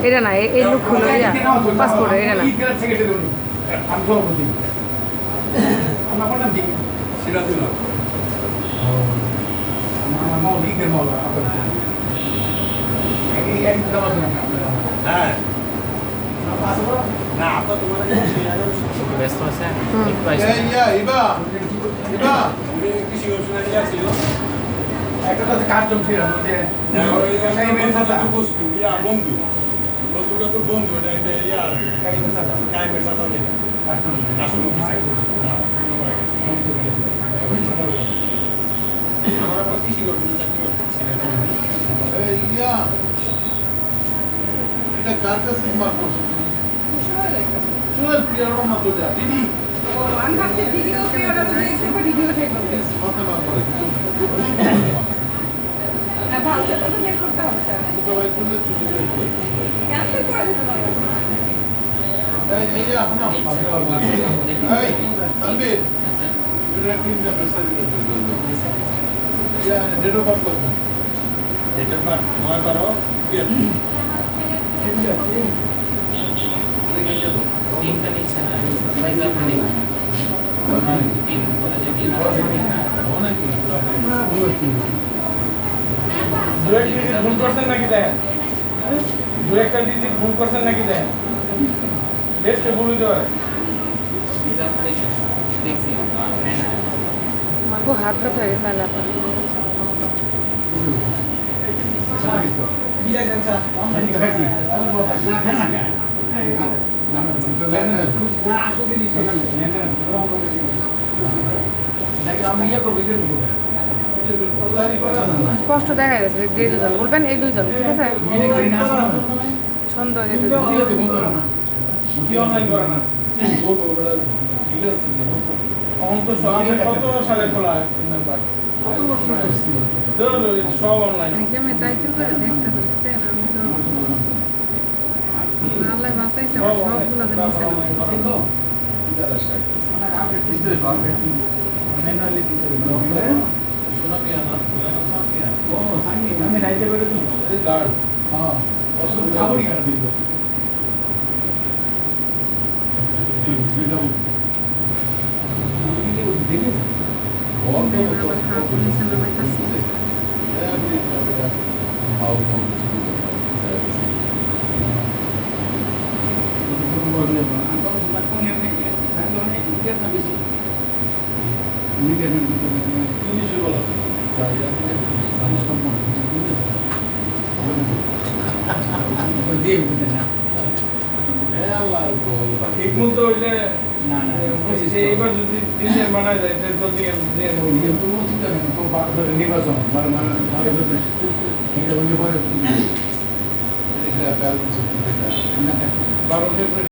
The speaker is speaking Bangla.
এটা না এই লোক হলো পাসপোর্ট এটা না হ্যাঁ না আপা তোমার ব্যস্ত আছে ইবা কৃষি গবেষণা নিয়ে আসছিল একটা কাছে কাজ জমছিল যে বস্তু ইয়া বন্ধু বন্ধুটা তোর বন্ধু এটা এটা ইয়া কাইমের সাথে আসল আমার আপা কৃষি গবেষণা চাকরি করতেছিলেন ইয়া এটা কার কাছে স্মার্ট করছে সোহেল প্রিয়ার মত তো দিদি আমি ভাবছি ভিডিও কে ওরা বলে ভিডিও শেয়ার করতে কত বার করে হ্যাঁ ভালো তো শেয়ার করতে হবে স্যার তো ভাই করলে তুমি ক্যান্সেল করে দিতে পারবে এই যে আপনা এই তানবীর এটা টিমটা প্রেসার ইয়া ডেট অফ বার্থ করব ডেট অফ বার্থ 9/12 টিমটা নিচ্ছে না প্রাইজ আপনি নেবেন টিম যে টিম ভুল করছেন নাকি দেয় দু একটা ডিজিট ভুল করছেন নাকি দেয় বেস্টে ভুল হইতে পারে দেখছি আমাকে হাত ব্যথা হয়ে গেছে না স্পষ্ট দেখা যাচ্ছে যে দুজন বলবেন এই দুইজন ঠিক আছে ছন্দ এই দুজন অনলাইন করে না অঙ্ক কত সালে খোলা নাম্বার সব অনলাইন একদমই দায়িত্ব করে দেখতে হচ্ছে আমি তো আল্লাহ বাঁচাইছে সবগুলো দিচ্ছে আমি রাইতে করে দিই গার্ড হ্যাঁ খাবড়ি গার্ড দিল ঠিক মতো হইলে না না এইবার যদি ডিজাইন বানায় যায় তো নির্বাচন বারো ফেব্রুয়ারি